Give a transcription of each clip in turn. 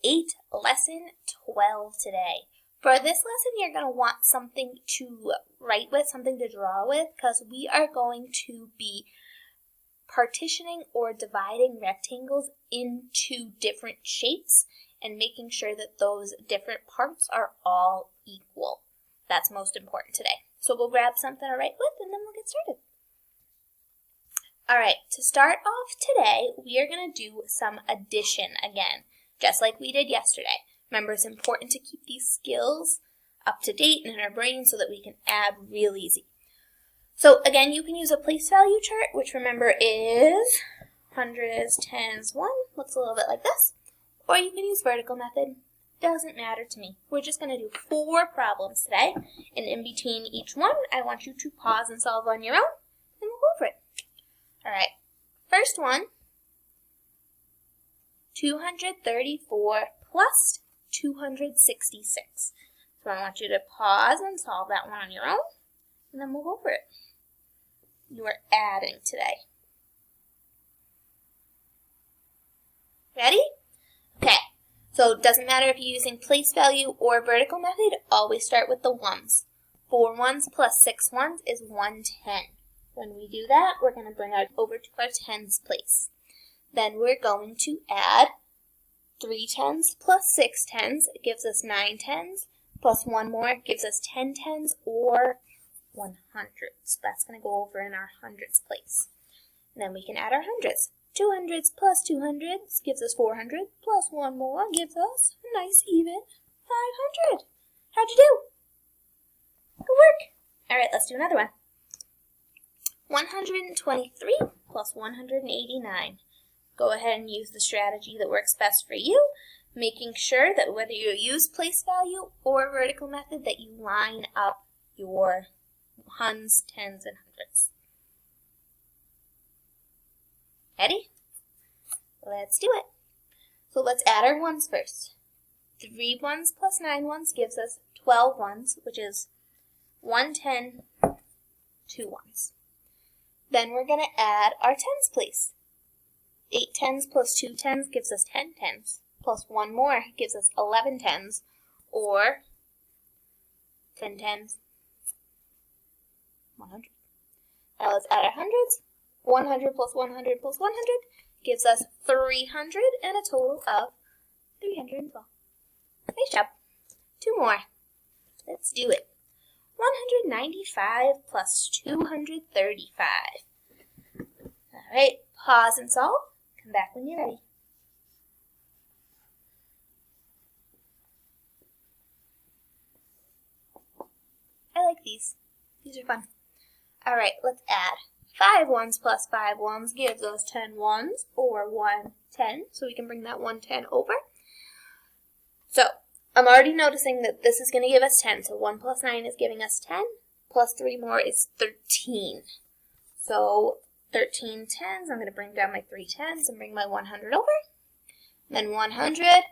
8, lesson 12 today. For this lesson, you're going to want something to write with, something to draw with, because we are going to be partitioning or dividing rectangles into different shapes and making sure that those different parts are all equal. That's most important today. So we'll grab something to write with and then we'll get started. Alright, to start off today, we are going to do some addition again, just like we did yesterday. Remember, it's important to keep these skills up to date and in our brain so that we can add real easy. So again, you can use a place value chart, which remember is hundreds, tens, 1, looks a little bit like this. Or you can use vertical method. Doesn't matter to me. We're just going to do 4 problems today, and in between each one, I want you to pause and solve on your own, and we'll go over it. Alright, first one, 234 plus 266. So I want you to pause and solve that one on your own, and then we'll go over it. You are adding today. Ready? Okay, so it doesn't matter if you're using place value or vertical method, always start with the ones. 4 ones plus 6 ones is 110. When we do that, we're going to bring it over to our tens place. Then we're going to add 3 tens plus 6 tens. It gives us 9 tens. Plus 1 more gives us 10 tens or 100s. That's going to go over in our hundreds place. And then we can add our hundreds. 200s plus 200s gives us 400. Plus 1 more gives us a nice even 500. How'd you do? Good work. All right, let's do another one. 123 plus 189. Go ahead and use the strategy that works best for you, making sure that whether you use place value or vertical method that you line up your huns, tens, and hundreds. Ready? Let's do it. So let's add our ones first. 3 ones plus 9 ones gives us 12 ones, which is 110, 2 ones. Then we're going to add our tens place. 8 tens plus 2 tens gives us 10 tens. Plus 1 more gives us 11 tens, or 10 tens, 100. Now let's add our hundreds. 100 plus 100 plus 100 gives us 300 and a total of 312. Nice job. 2 more. Let's do it. 195 plus 235. All right, pause and solve. Come back when you're ready. I like these. These are fun. All right, let's add. 5 ones plus 5 ones gives us 10 ones, or 110. So we can bring that 110 over. So I'm already noticing that this is going to give us 10. So 1 plus 9 is giving us 10. Plus 3 more is 13. So 13 tens. I'm going to bring down my 3 tens and bring my 100 over. Then 100.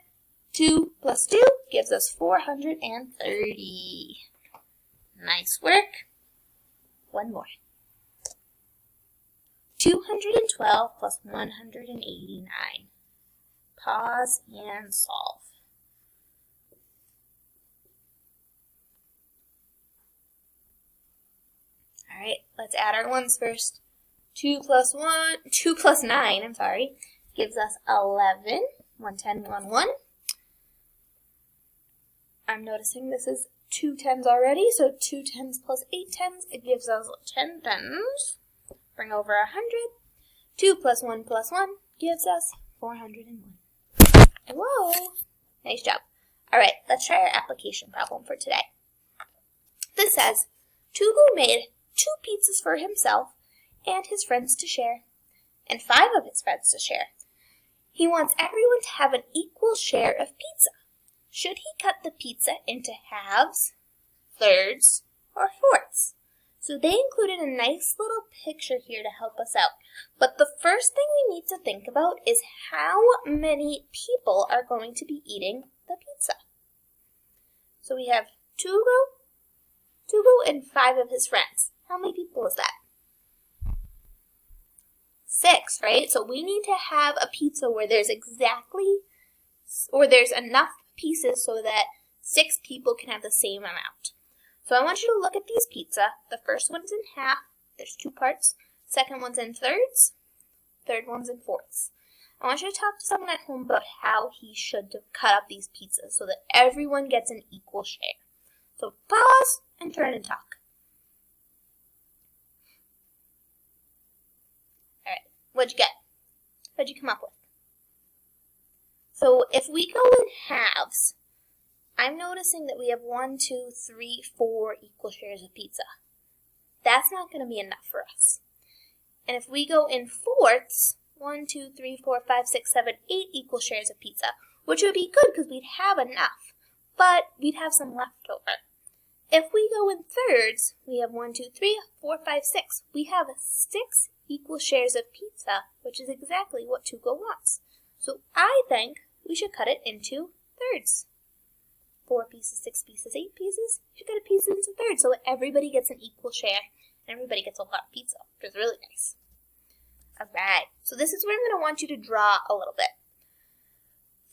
2 plus 2 gives us 430. Nice work. 1 more. 212 plus 189. Pause and solve. Alright, let's add our ones first. 2 plus 9, gives us 11. 110, 1, 1. I'm noticing this is 2 tens already, so 2 tens plus 8 tens, it gives us 10 tens. Bring over 100. 2 plus 1 gives us 401. Whoa! Nice job. Alright, let's try our application problem for today. This says, Tugu made 2 pizzas for himself and his friends to share, and 5 of his friends to share. He wants everyone to have an equal share of pizza. Should he cut the pizza into halves, thirds, or fourths? So they included a nice little picture here to help us out. But the first thing we need to think about is how many people are going to be eating the pizza. So we have Tugu, and 5 of his friends. How many people is that? 6, right? So we need to have a pizza where there's exactly or there's enough pieces so that 6 people can have the same amount. So I want you to look at these pizza. The first one's in half. There's 2 parts. Second one's in thirds. Third one's in fourths. I want you to talk to someone at home about how he should cut up these pizzas so that everyone gets an equal share. So pause and turn and talk. Alright, what'd you get? What'd you come up with? So if we go in halves, I'm noticing that we have 1, 2, 3, 4 equal shares of pizza. That's not going to be enough for us. And if we go in fourths, 1, 2, 3, 4, 5, 6, 7, 8 equal shares of pizza, which would be good because we'd have enough, but we'd have some left over. If we go in thirds, we have 1, 2, 3, 4, 5, 6. We have 6 equal shares of pizza, which is exactly what Tuco wants. So I think we should cut it into thirds. 4 pieces, 6 pieces, 8 pieces. You should cut a piece into thirds so everybody gets an equal share and everybody gets a lot of pizza, which is really nice. Alright, so this is where I'm going to want you to draw a little bit.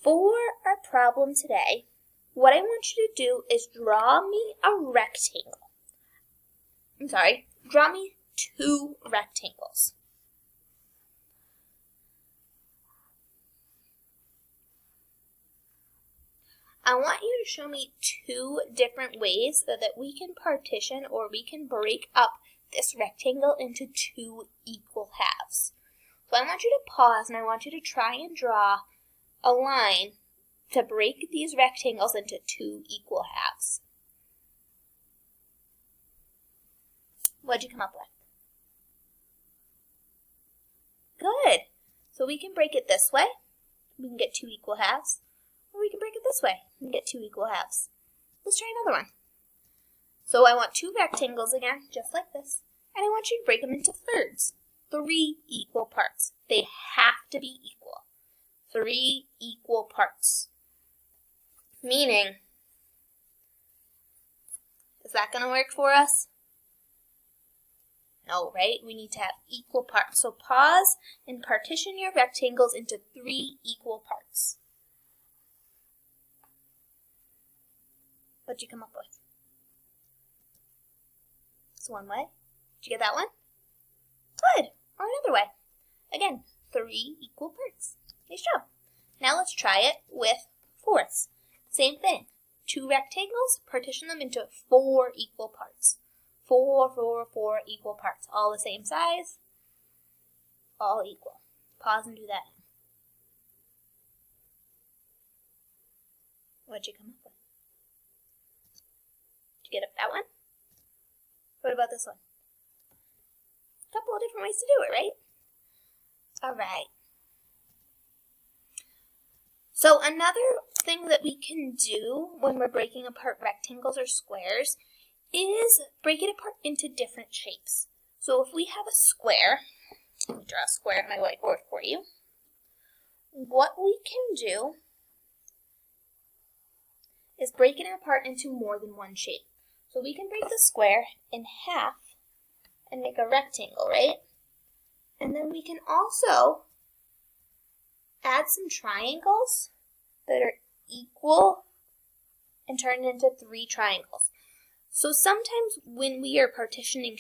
For our problem today, what I want you to do is draw me a rectangle. Draw me 2 rectangles. I want you to show me 2 different ways so that we can partition or we can break up this rectangle into 2 equal halves. So I want you to pause and I want you to try and draw a line to break these rectangles into 2 equal halves. What'd you come up with? Good. So we can break it this way. We can get 2 equal halves. Or we can break it this way and get 2 equal halves. Let's try another one. So I want 2 rectangles again, just like this. And I want you to break them into thirds. 3 equal parts. They have to be equal. 3 equal parts. Meaning, is that going to work for us? No, right? We need to have equal parts. So pause and partition your rectangles into 3 equal parts. What'd you come up with? It's one way. Did you get that one? Good. Or another way. Again, 3 equal parts. Nice job. Now let's try it with fourths. Same thing. 2 rectangles, partition them into 4 equal parts. 4 equal parts. All the same size. All equal. Pause and do that. What'd you come up with? Did you get up that one? What about this one? A couple of different ways to do it, right? Alright. So another thing that we can do when we're breaking apart rectangles or squares is break it apart into different shapes. So if we have a square, let me draw a square on my whiteboard for you. What we can do is break it apart into more than one shape. So we can break the square in half and make a rectangle, right? And then we can also add some triangles that are equal and turn into 3 triangles. So sometimes when we are partitioning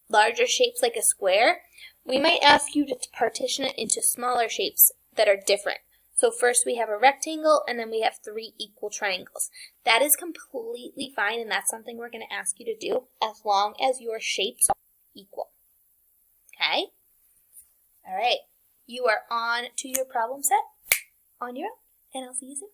larger shapes like a square, we might ask you to partition it into smaller shapes that are different. So first we have a rectangle and then we have 3 equal triangles. That is completely fine and that's something we're going to ask you to do as long as your shapes are equal. Okay? Alright, you are on to your problem set on your own and I'll see you soon.